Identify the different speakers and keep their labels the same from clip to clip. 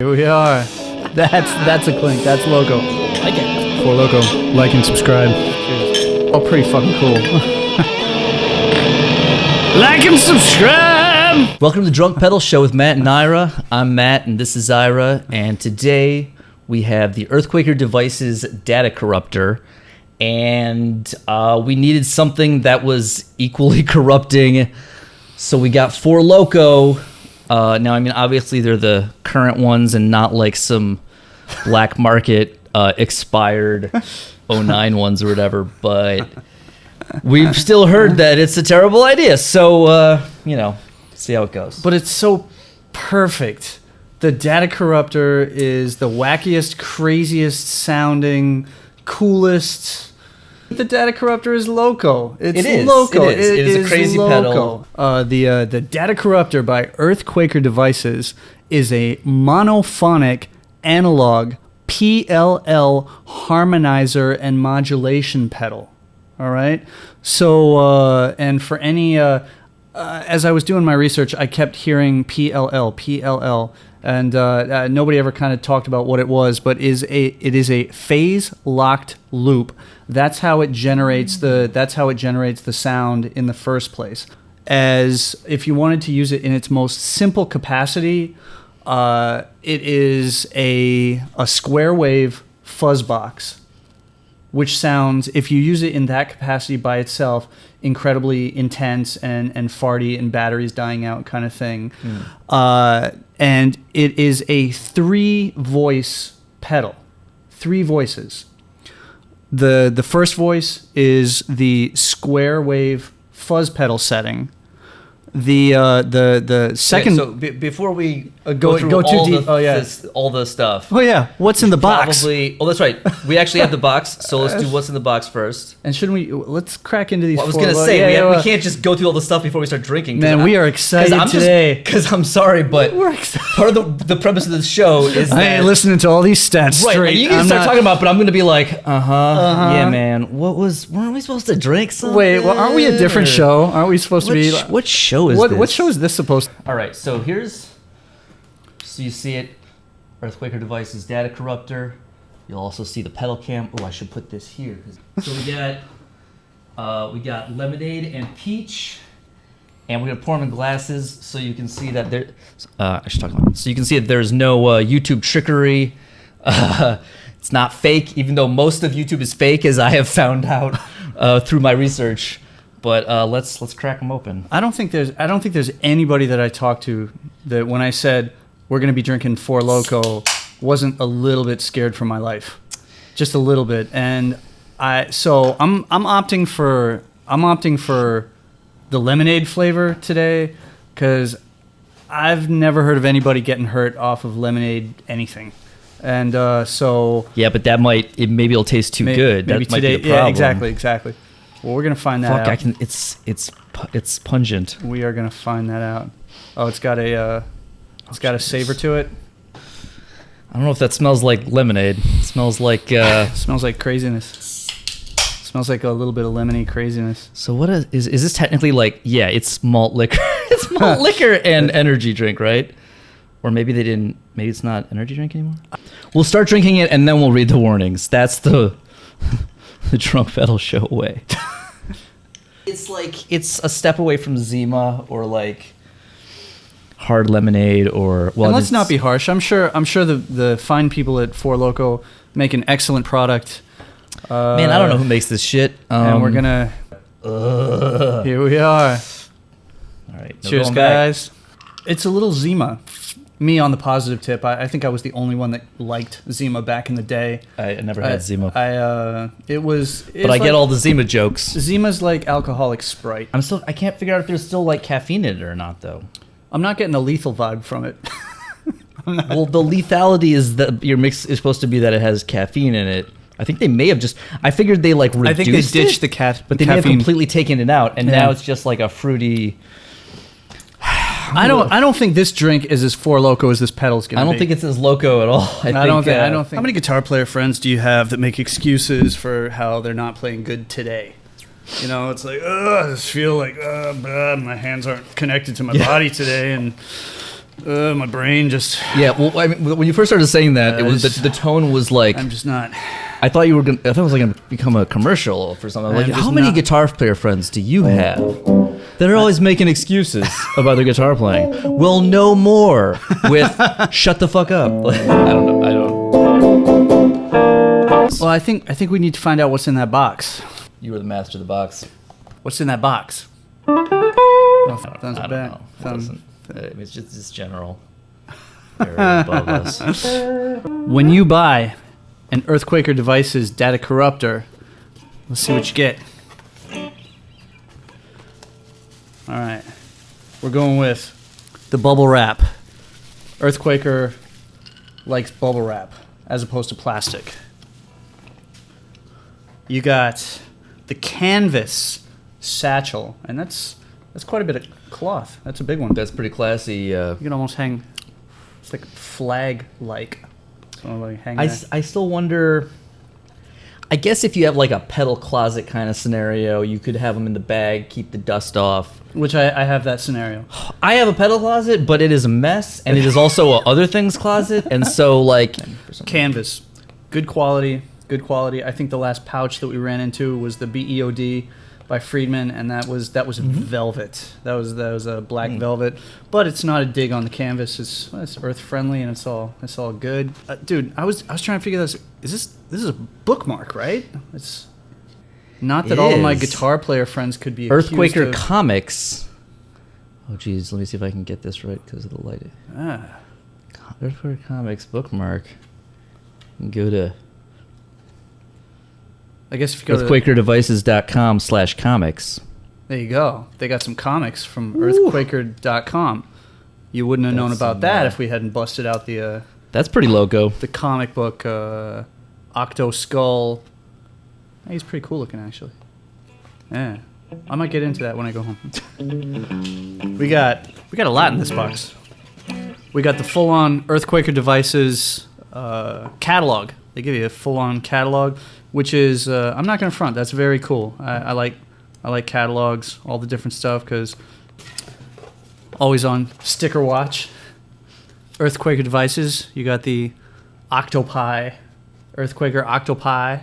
Speaker 1: Here we are. That's a clink. That's Loko.
Speaker 2: Like it.
Speaker 1: For Loko, like and subscribe. Cheers. Oh, pretty fucking cool. Like and subscribe.
Speaker 2: Welcome to the Drunk Pedal Show with Matt and Ira. I'm Matt and this is Ira. And today we have the EarthQuaker Devices Data Corruptor. And we needed something that was equally corrupting. So we got For Loko. Now, I mean, obviously they're the current ones and not like some black market expired 09 ones or whatever. But we've still heard that it's a terrible idea. So, see how it goes.
Speaker 1: But it's so perfect. The Data Corruptor is the wackiest, craziest sounding, coolest. The Data Corruptor is Loko. It is Loko.
Speaker 2: It is a crazy
Speaker 1: Loko.
Speaker 2: pedal.
Speaker 1: The Data Corruptor by EarthQuaker Devices is a monophonic analog PLL harmonizer and modulation pedal. All right. So, and for any, as I was doing my research, I kept hearing PLL, and nobody ever kind of talked about what it was. But it is a phase locked loop. That's how it generates the sound in the first place. As if you wanted to use it in its most simple capacity, it is a square wave fuzz box, which sounds, if you use it in that capacity by itself, incredibly intense and farty and batteries dying out kind of thing. And it is a 3-voice pedal, 3 voices. The first voice is the square wave fuzz pedal setting. The second.
Speaker 2: Okay, so before we
Speaker 1: go too deep,
Speaker 2: all the stuff.
Speaker 1: Oh yeah, what's in the box?
Speaker 2: Oh, that's right. We actually have the box, so let's do what's in the box first.
Speaker 1: And shouldn't we? Let's crack into these.
Speaker 2: Well, I was gonna say we can't just go through all the stuff before we start drinking.
Speaker 1: Man, we are excited today.
Speaker 2: Because I'm sorry, but
Speaker 1: we're excited.
Speaker 2: Part of the premise of the show is that
Speaker 1: I ain't listening to all these stats
Speaker 2: right,
Speaker 1: straight.
Speaker 2: You can start talking about, but I'm gonna be like, yeah, man. Weren't we supposed to drink something?
Speaker 1: Wait, well, aren't we a different show? Aren't we supposed to be?
Speaker 2: What show is this?
Speaker 1: What show is this supposed to?
Speaker 2: All right, so you see it, EarthQuaker Devices Data Corruptor. You'll also see the pedal cam. Oh, I should put this here. So we got lemonade and peach, and we're gonna pour them in glasses so you can see that there. I should talk about it. So you can see that there's no YouTube trickery. It's not fake, even though most of YouTube is fake, as I have found out through my research. But let's crack them open.
Speaker 1: I don't think there's anybody that I talked to that when I said we're going to be drinking For Loko wasn't a little bit scared for my life, just a little bit. And I'm opting for the lemonade flavor today because I've never heard of anybody getting hurt off of lemonade anything. And so
Speaker 2: yeah, but maybe it'll taste too good.
Speaker 1: Maybe
Speaker 2: that might
Speaker 1: today,
Speaker 2: be a problem.
Speaker 1: yeah, exactly. Well, we're gonna find that out.
Speaker 2: It's pungent.
Speaker 1: We are gonna find that out. Oh, it's got a savor to it.
Speaker 2: I don't know if that smells like lemonade. It smells like
Speaker 1: smells like craziness. Smells like a little bit of lemony craziness.
Speaker 2: So what is this technically like? Yeah, it's malt liquor. It's malt liquor and energy drink, right? Or maybe they didn't. Maybe it's not energy drink anymore. We'll start drinking it and then we'll read the warnings. That's the Drunk Pedal Show way. It's a step away from Zima or like hard lemonade or well.
Speaker 1: And let's not be harsh. I'm sure the fine people at For Loko make an excellent product.
Speaker 2: Man, I don't know who makes this shit.
Speaker 1: And we're gonna. Here we are.
Speaker 2: All right.
Speaker 1: Cheers, guys. It's a little Zima. Me on the positive tip. I think I was the only one that liked Zima back in the day.
Speaker 2: I never had Zima.
Speaker 1: But
Speaker 2: I get all the Zima jokes.
Speaker 1: Zima's like alcoholic Sprite.
Speaker 2: I can't figure out if there's still like caffeine in it or not though.
Speaker 1: I'm not getting a lethal vibe from it.
Speaker 2: Well, the lethality is that your mix is supposed to be that it has caffeine in it. I think they may have just. I figured they like reduced.
Speaker 1: I think they ditched the caffeine,
Speaker 2: but they may have completely taken it out, and now it's just like a fruity.
Speaker 1: I don't think this drink is as For Loko as this pedal's gonna be.
Speaker 2: I don't think it's as Loko at all. I don't think.
Speaker 1: How many guitar player friends do you have that make excuses for how they're not playing good today? You know, it's like, I just feel like, my hands aren't connected to my body today, and My brain just...
Speaker 2: Yeah, well, I mean, when you first started saying that, it was the tone was like...
Speaker 1: I'm just not...
Speaker 2: I thought you were gonna... I thought it was like gonna become a commercial for something. Like,
Speaker 1: I'm just
Speaker 2: how many
Speaker 1: not-
Speaker 2: guitar player friends do you have that are always making excuses about their guitar playing? Well, no more with "shut the fuck up." I don't know.
Speaker 1: Well, I think we need to find out what's in that box.
Speaker 2: You were the master of the box.
Speaker 1: What's in that box? Oh, sounds
Speaker 2: I don't
Speaker 1: bad.
Speaker 2: know.
Speaker 1: Sounds-
Speaker 2: Listen, it's just general. Area above us.
Speaker 1: When you buy an EarthQuaker Devices data corruptor, let's see what you get. All right, we're going with the bubble wrap. EarthQuaker likes bubble wrap as opposed to plastic. You got the canvas satchel, and that's quite a bit of cloth. That's a big one.
Speaker 2: That's pretty classy.
Speaker 1: You can almost hang. It's like flag-like. So like hang there.
Speaker 2: I still wonder. I guess if you have like a pedal closet kind of scenario, you could have them in the bag, keep the dust off.
Speaker 1: Which I have that scenario.
Speaker 2: I have a pedal closet, but it is a mess, and it is also a other things closet, and so like
Speaker 1: Canvas, good quality. I think the last pouch that we ran into was the BEOD by Friedman, and that was velvet. That was a black velvet, but it's not a dig on the canvas. It's earth friendly and it's all good. Dude, I was trying to figure this. This is a bookmark, right? It's not that
Speaker 2: It
Speaker 1: all of my
Speaker 2: is.
Speaker 1: guitar player friends could be accused
Speaker 2: EarthQuaker
Speaker 1: of,
Speaker 2: Comics. Oh geez, let me see if I can get this right because of the lighting. EarthQuaker Comics bookmark. Go to
Speaker 1: I guess if you go to,
Speaker 2: earthquakerdevices.com/comics.
Speaker 1: there you go. They got some comics from earthquaker.com. You wouldn't have known
Speaker 2: That's
Speaker 1: about
Speaker 2: some,
Speaker 1: that if we hadn't busted out the
Speaker 2: That's pretty loco.
Speaker 1: comic book Octo Skull. Hey, he's pretty cool looking, actually. Yeah, I might get into that when I go home. we got a lot in this box. We got the full-on EarthQuaker Devices catalog. They give you a full-on catalog, which is I'm not gonna front. That's very cool. I like catalogs, all the different stuff, because always on sticker watch. EarthQuaker Devices. You got the Octopi, EarthQuaker Octopi.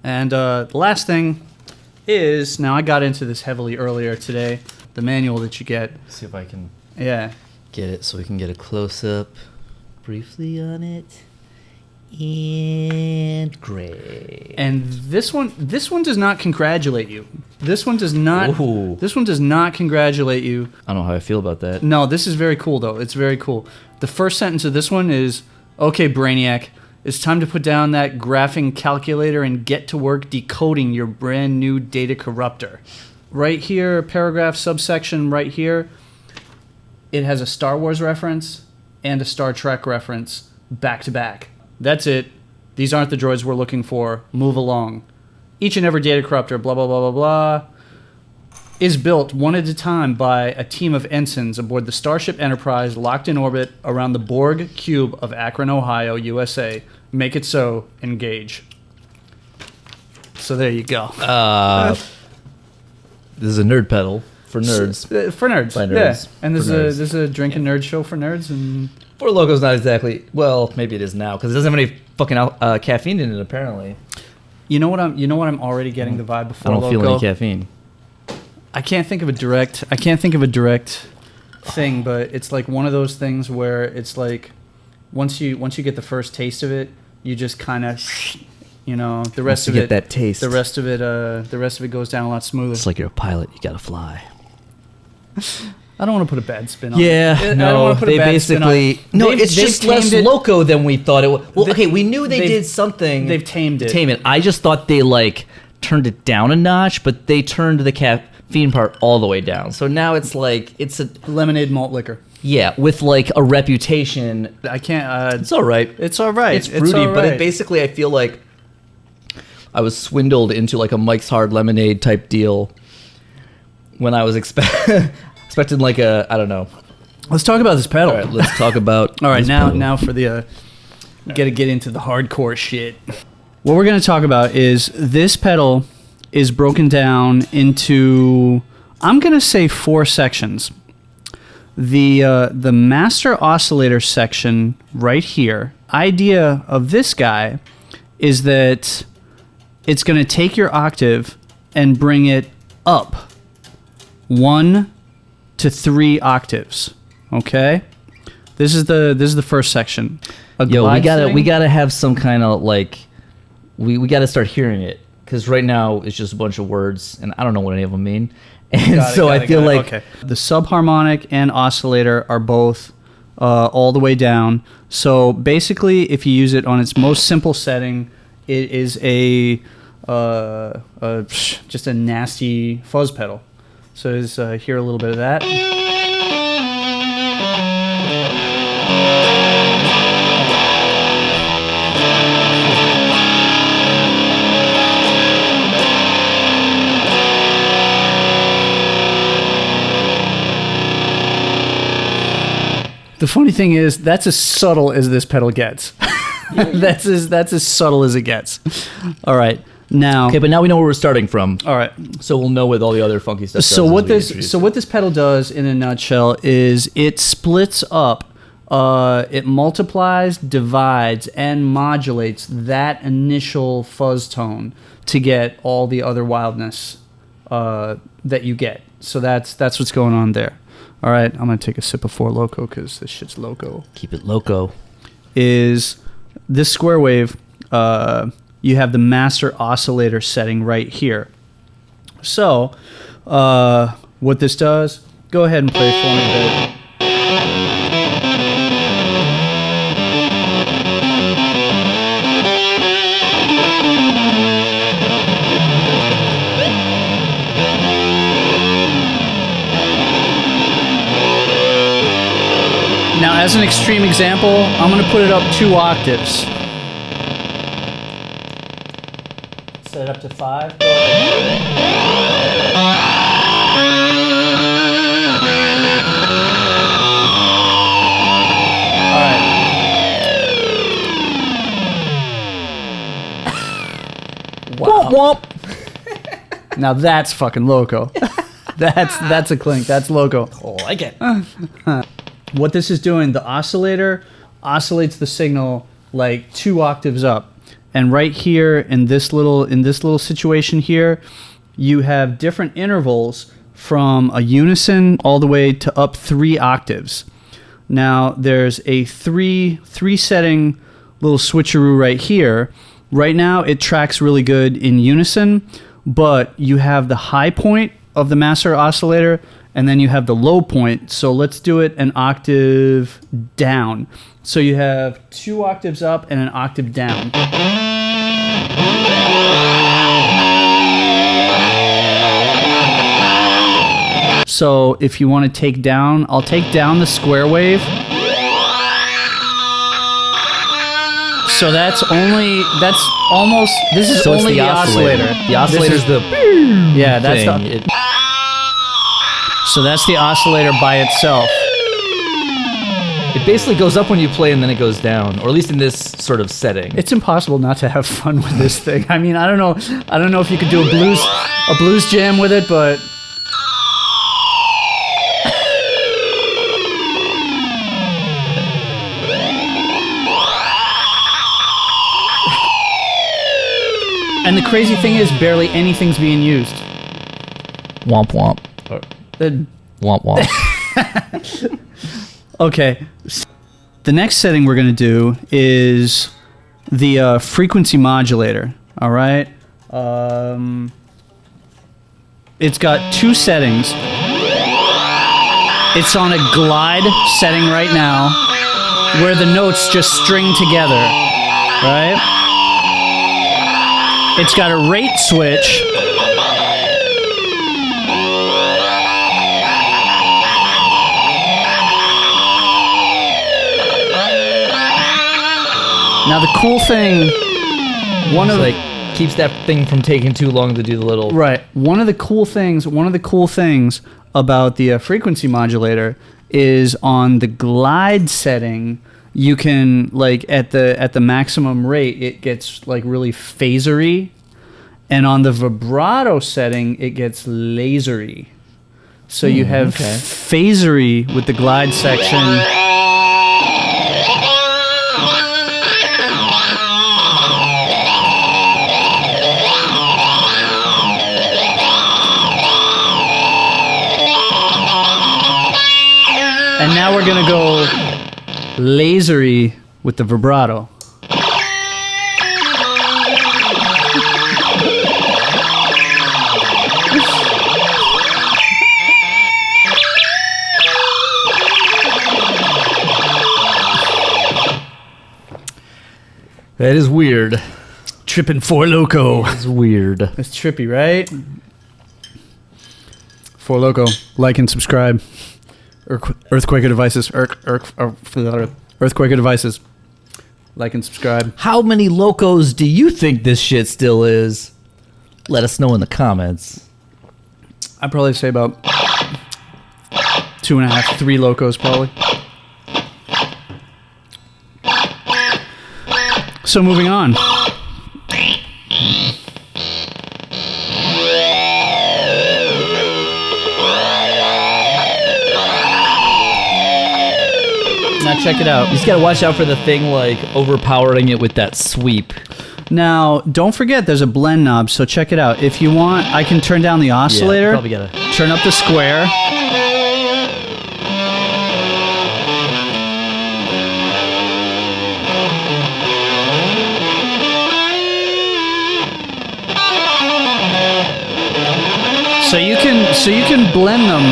Speaker 1: And the last thing is, now I got into this heavily earlier today, the manual that you get.
Speaker 2: See if I can
Speaker 1: Yeah.
Speaker 2: get it so we can get a close-up briefly on it. And great.
Speaker 1: And this one does not congratulate you. This one does not.
Speaker 2: Ooh.
Speaker 1: This one does not congratulate you.
Speaker 2: I don't know how I feel about that.
Speaker 1: No, this is very cool though. It's very cool. The first sentence of this one is, "Okay, Brainiac, it's time to put down that graphing calculator and get to work decoding your brand new data corruptor." Right here, paragraph subsection right here, it has a Star Wars reference and a Star Trek reference back to back. That's it. These aren't the droids we're looking for. Move along. Each and every data corruptor, blah, blah, blah, blah, blah, is built one at a time by a team of ensigns aboard the Starship Enterprise locked in orbit around the Borg cube of Akron, Ohio, USA. Make it so. Engage. So there you go.
Speaker 2: This is a nerd pedal for nerds.
Speaker 1: For nerds.
Speaker 2: By nerds.
Speaker 1: Yeah. And
Speaker 2: For nerds.
Speaker 1: there's a drink and nerd show for nerds. And
Speaker 2: Four Loko's not exactly. Well, maybe it is now because it doesn't have any fucking caffeine in it. Apparently,
Speaker 1: you know what I'm already getting the vibe before
Speaker 2: I don't feel
Speaker 1: Loko?
Speaker 2: any caffeine.
Speaker 1: I can't think of a direct thing, but it's like one of those things where it's like once you get the first taste of it, you just kind of, the rest of
Speaker 2: you
Speaker 1: it.
Speaker 2: get that taste.
Speaker 1: The rest of it goes down a lot smoother.
Speaker 2: It's like you're a pilot. You gotta fly.
Speaker 1: I don't want to put a bad spin on
Speaker 2: Yeah,
Speaker 1: it. I don't
Speaker 2: no,
Speaker 1: wanna put a
Speaker 2: they
Speaker 1: bad spin on
Speaker 2: basically
Speaker 1: it.
Speaker 2: no.
Speaker 1: They've-
Speaker 2: It's
Speaker 1: they've
Speaker 2: just less
Speaker 1: tamed it-
Speaker 2: Loko than we thought it was. Well,
Speaker 1: They-
Speaker 2: okay, we knew they
Speaker 1: they've-
Speaker 2: did something.
Speaker 1: They've tamed it.
Speaker 2: Tame it. I just thought they like turned it down a notch, but they turned the caffeine part all the way down. So now it's like it's a
Speaker 1: Lemonade malt liquor.
Speaker 2: with like a reputation.
Speaker 1: I can't.
Speaker 2: It's all right.
Speaker 1: It's all right.
Speaker 2: It's fruity,
Speaker 1: all
Speaker 2: but
Speaker 1: right.
Speaker 2: it basically I feel like I was swindled into like a Mike's Hard Lemonade type deal when I was expecting like a I don't know.
Speaker 1: Let's talk about this pedal.
Speaker 2: All right, let's talk about.
Speaker 1: All right,
Speaker 2: this
Speaker 1: now
Speaker 2: pedal.
Speaker 1: now for the get into the hardcore shit. What we're going to talk about is this pedal is broken down into, I'm going to say, 4 sections. the master oscillator section right here. Idea of this guy is that it's going to take your octave and bring it up 1 to 3 octaves. Okay, this is the first section.
Speaker 2: Yo, we gotta have some kind of like, we gotta start hearing it, because right now it's just a bunch of words and I don't know what any of them mean. And I feel like
Speaker 1: the subharmonic and oscillator are both all the way down. So basically, if you use it on its most simple setting, it is just a nasty fuzz pedal. So let's hear a little bit of that. The funny thing is, that's as subtle as this pedal gets. That's as subtle as it gets. All right, now.
Speaker 2: Okay, but now we know where we're starting from.
Speaker 1: All right,
Speaker 2: so we'll know with all the other funky stuff.
Speaker 1: So what this pedal does in a nutshell is it splits up, it multiplies, divides, and modulates that initial fuzz tone to get all the other wildness that you get. So that's what's going on there. All right, I'm going to take a sip of Four Loko because this shit's loco.
Speaker 2: Keep it loco.
Speaker 1: Is this square wave, you have the master oscillator setting right here. So what this does, go ahead and play for me a bit. Now, as an extreme example, I'm going to put it up 2 octaves. Set it up to 5. Go ahead. All right. Wow. Womp, womp. Now that's fucking loco. That's a clink. That's loco.
Speaker 2: I like it.
Speaker 1: What this is doing, the oscillator oscillates the signal like 2 octaves up. And right here in this little situation here, you have different intervals from a unison all the way to up 3 octaves. Now there's a three setting little switcheroo right here. Right now it tracks really good in unison, but you have the high point of the master oscillator and then you have the low point. So let's do it an octave down. So you have 2 octaves up and an octave down. So if you want to take down, I'll take down the square wave. So this is only the oscillator.
Speaker 2: The oscillator's
Speaker 1: So that's the oscillator by itself.
Speaker 2: It basically goes up when you play and then it goes down, or at least in this sort of setting.
Speaker 1: It's impossible not to have fun with this thing. I mean, I don't know if you could do a blues jam with it, but and the crazy thing is, barely anything's being used.
Speaker 2: Womp womp. Womp womp.
Speaker 1: Okay. The next setting we're going to do is the frequency modulator. All right. It's got 2 settings. It's on a glide setting right now, where the notes just string together. Right. It's got a rate switch. Now the cool thing,
Speaker 2: keeps that thing from taking too long to do the little...
Speaker 1: Right. One of the cool things about the frequency modulator is on the glide setting, you can, like, at the maximum rate, it gets, like, really phasery. And on the vibrato setting, it gets lasery. So you have phasery with the glide section. And now we're gonna go lasery with the vibrato.
Speaker 2: That is weird.
Speaker 1: Tripping for Loko.
Speaker 2: It's weird.
Speaker 1: It's trippy, right? For Loko, like and subscribe. EarthQuaker devices. EarthQuaker devices. Like and subscribe.
Speaker 2: How many Lokos do you think this shit still is? Let us know in the comments.
Speaker 1: I'd probably say about 2.5, 3 Lokos probably. So moving on. Now check it out.
Speaker 2: You just gotta watch out for the thing like overpowering it with that sweep.
Speaker 1: Now, don't forget there's a blend knob, so check it out. If you want, I can turn down the oscillator.
Speaker 2: Yeah, probably gotta
Speaker 1: turn up the square. So you can blend them.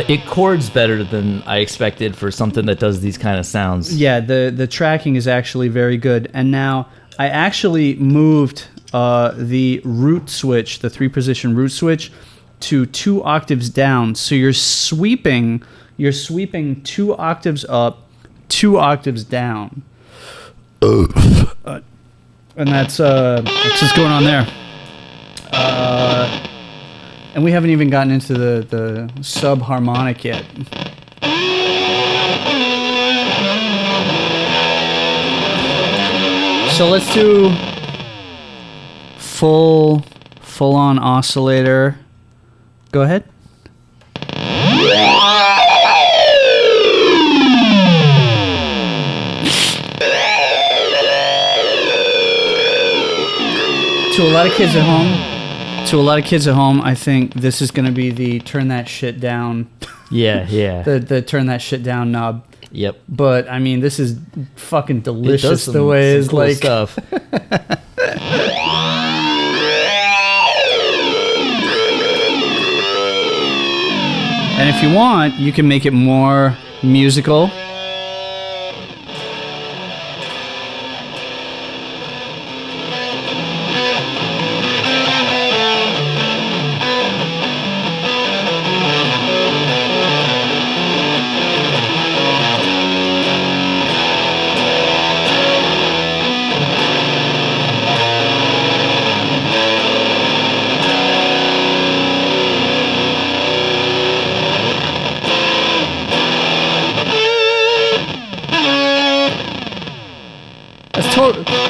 Speaker 2: It chords better than I expected for something that does these kind of sounds.
Speaker 1: Yeah, the tracking is actually very good. And now I actually moved the root switch, the 3-position root switch, to 2 octaves down. So you're sweeping 2 octaves up, 2 octaves down. And that's what's going on there. And we haven't even gotten into the sub-harmonic yet. So let's do full-on oscillator. Go ahead. To a lot of kids at home, I think this is going to be the turn that shit down.
Speaker 2: Yeah.
Speaker 1: the turn that shit down knob.
Speaker 2: Yep.
Speaker 1: But I mean, this is fucking delicious.
Speaker 2: It
Speaker 1: the way it's
Speaker 2: cool
Speaker 1: like
Speaker 2: stuff.
Speaker 1: And if you want, you can make it more musical.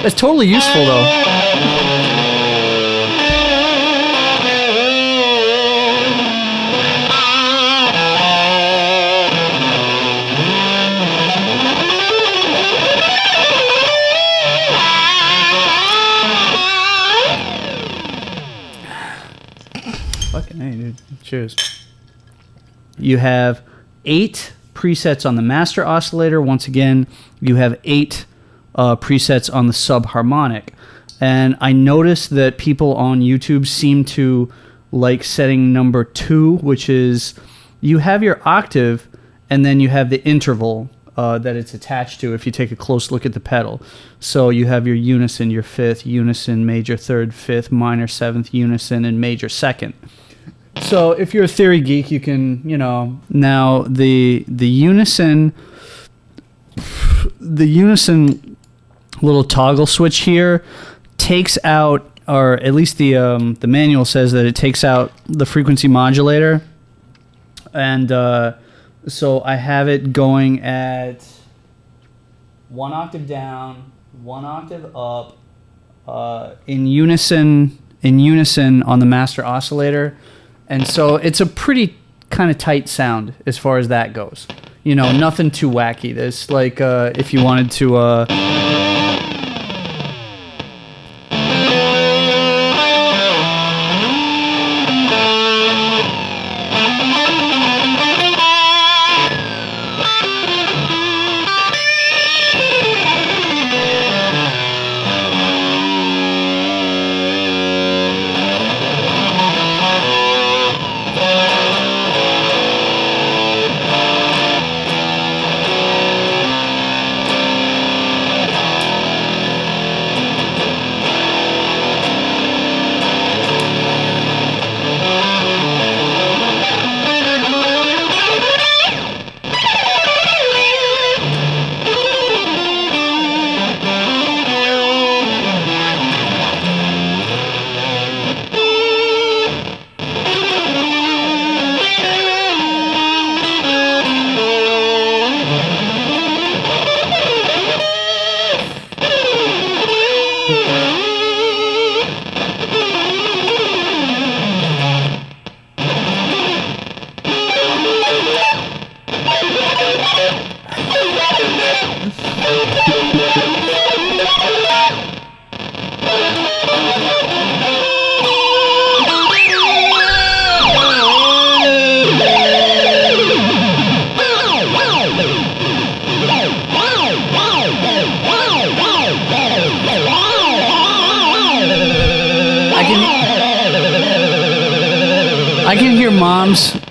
Speaker 1: It's totally useful, though. Fucking hey, dude. Cheers. You have 8 presets on the master oscillator. Once again, you have 8 presets on the subharmonic. And I noticed that people on YouTube seem to like setting number 2, which is you have your octave and then you have the interval that it's attached to if you take a close look at the pedal. So you have your unison, your 5th, unison, major 3rd, 5th, minor 7th, unison, and major 2nd. So if you're a theory geek, you can, now the unison little toggle switch here takes out, or at least the manual says that it takes out the frequency modulator, and so I have it going at 1 octave down, one octave up, in unison on the master oscillator, and so it's a pretty kind of tight sound as far as that goes. You know, nothing too wacky. There's like if you wanted to.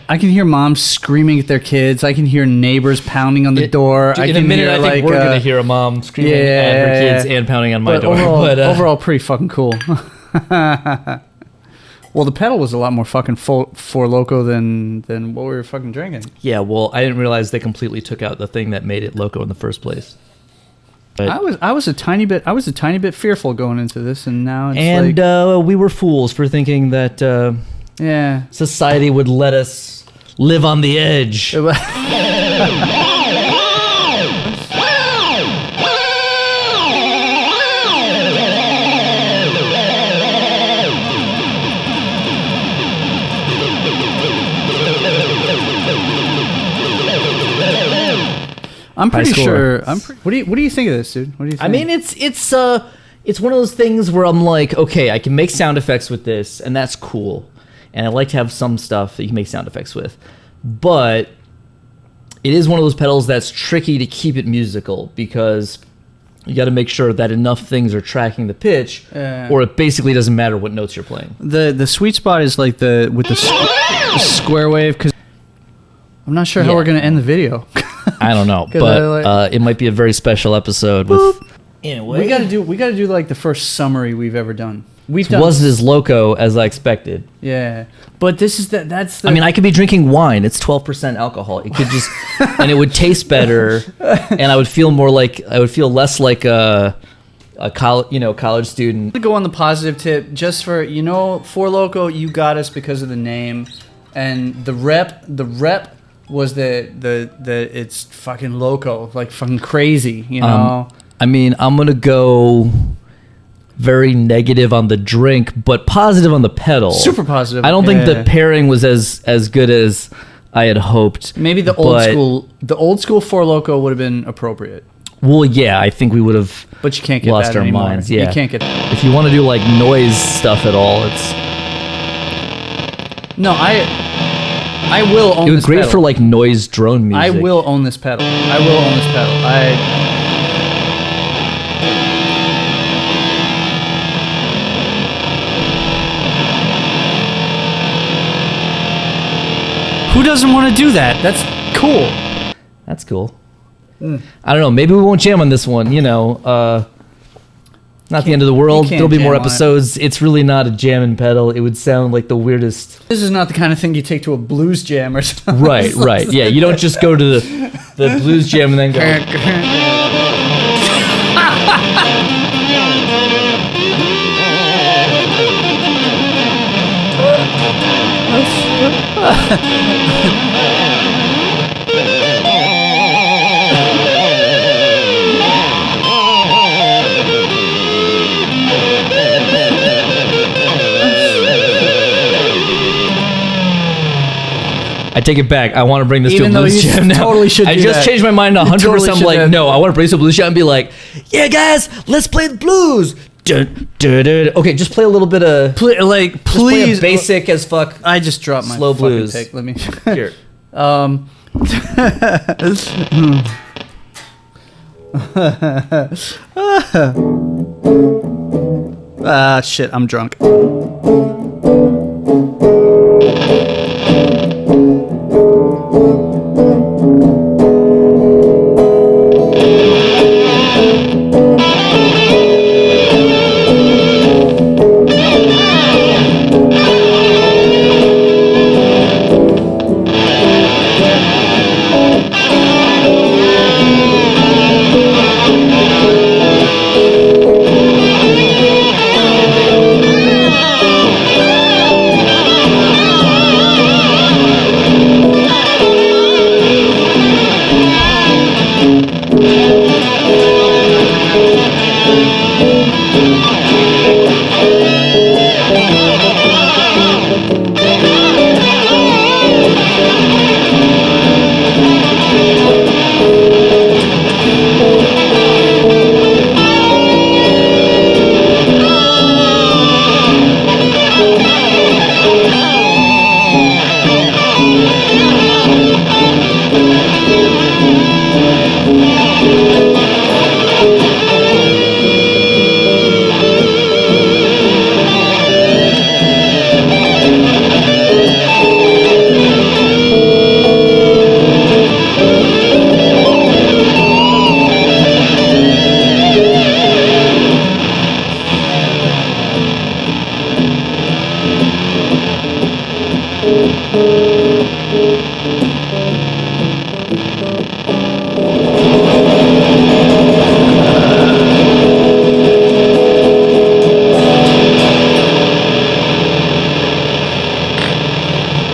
Speaker 1: I can hear moms screaming at their kids. I can hear neighbors pounding on the door.
Speaker 2: In a minute, I think we're going to hear a mom screaming at her kids and pounding on my door.
Speaker 1: Overall, pretty fucking cool. Well, the pedal was a lot more fucking full for Loko than what we were fucking drinking.
Speaker 2: Yeah, well, I didn't realize they completely took out the thing that made it Loko in the first place. But
Speaker 1: I was a tiny bit fearful going into this, and now it's
Speaker 2: we were fools for thinking that society would let us live on the edge.
Speaker 1: I'm pretty sure. What do you think of this, dude? What do you think?
Speaker 2: I mean, it's one of those things where I'm like, okay, I can make sound effects with this, and that's cool. And I like to have some stuff that you can make sound effects with. But it is one of those pedals that's tricky to keep it musical because you got to make sure that enough things are tracking the pitch, or it basically doesn't matter what notes you're playing.
Speaker 1: The sweet spot is like with the square wave, because I'm not sure how we're going to end the video.
Speaker 2: I don't know, but it might be a very special episode. Anyway,
Speaker 1: we got to do like the first summary we've ever done.
Speaker 2: It wasn't as Loko as I expected.
Speaker 1: Yeah, but this is that's the...
Speaker 2: I mean, I could be drinking wine. It's 12% alcohol. It could just, and it would taste better, and I would feel less like a college student.
Speaker 1: To go on the positive tip, just for for Loko, you got us because of the name, and the rep was the it's fucking Loko, like fucking crazy,
Speaker 2: I mean, I'm gonna go very negative on the drink, but positive on the pedal.
Speaker 1: Super positive.
Speaker 2: I don't think the pairing was as good as I had hoped.
Speaker 1: Maybe the old school Four Loko would have been appropriate.
Speaker 2: Well, yeah, I think we would have.
Speaker 1: But you can't get
Speaker 2: lost
Speaker 1: that
Speaker 2: our
Speaker 1: anymore.
Speaker 2: minds. Yeah,
Speaker 1: you can't get that.
Speaker 2: If you want to do like noise stuff at all, it's
Speaker 1: no. I will own.
Speaker 2: It was
Speaker 1: this
Speaker 2: great
Speaker 1: pedal.
Speaker 2: for like noise drone music.
Speaker 1: I will own this pedal. Who doesn't want to do that? That's cool.
Speaker 2: That's cool. I don't know. Maybe we won't jam on this one. Not the end of the world. There'll be more episodes. It's really not a jamming pedal. It would sound like the weirdest.
Speaker 1: This is not the kind of thing you take to a blues jam or something.
Speaker 2: Right. Yeah, you don't just go to the blues jam and then go. I take it back. I want to bring this
Speaker 1: Even
Speaker 2: to a
Speaker 1: though
Speaker 2: blues
Speaker 1: you
Speaker 2: jam now.
Speaker 1: totally should
Speaker 2: I
Speaker 1: do
Speaker 2: just
Speaker 1: that.
Speaker 2: changed my mind 100%.
Speaker 1: totally
Speaker 2: I'm
Speaker 1: should
Speaker 2: like,
Speaker 1: do that.
Speaker 2: no, I want to bring this to a blues jam and be like, yeah, guys, let's play the blues. Dun, dun, dun. Okay, just play a little bit of...
Speaker 1: Play
Speaker 2: Play a basic as fuck.
Speaker 1: I just dropped my
Speaker 2: slow
Speaker 1: fucking
Speaker 2: blues.
Speaker 1: pick. Let me.
Speaker 2: Here.
Speaker 1: Shit, I'm drunk.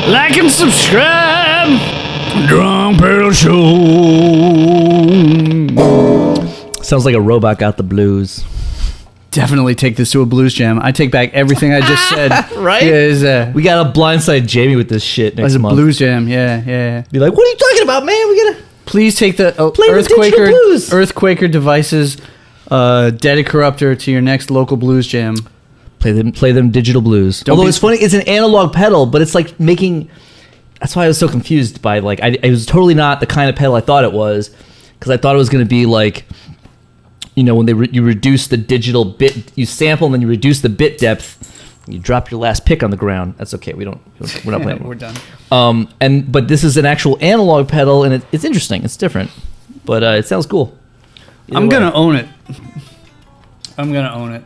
Speaker 1: Like and subscribe. Drunk Pedal Show.
Speaker 2: Sounds like a robot got the blues.
Speaker 1: Definitely take this to a blues jam. I take back everything I just said.
Speaker 2: Right?
Speaker 1: Yeah,
Speaker 2: We got to blindside Jamie with this shit next
Speaker 1: as a
Speaker 2: month.
Speaker 1: blues jam. Yeah.
Speaker 2: Be like, what are you talking about, man? We got to...
Speaker 1: Please take the
Speaker 2: Play the digital blues.
Speaker 1: EarthQuaker devices, Daddy Corruptor to your next local blues jam.
Speaker 2: Play them digital blues.
Speaker 1: Don't
Speaker 2: Although
Speaker 1: be-
Speaker 2: it's funny, it's an analog pedal, but it's like making... That's why I was so confused by, like, it was totally not the kind of pedal I thought it was, because I thought it was going to be like, you know, when you reduce the digital bit, you sample and then you reduce the bit depth, you drop your last pick on the ground. That's okay. We're not playing.
Speaker 1: We're done.
Speaker 2: But this is an actual analog pedal, and it's interesting. It's different, but it sounds cool.
Speaker 1: I'm gonna own it. I'm gonna own it.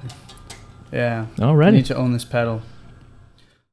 Speaker 1: Yeah.
Speaker 2: Alrighty.
Speaker 1: I need to own this pedal.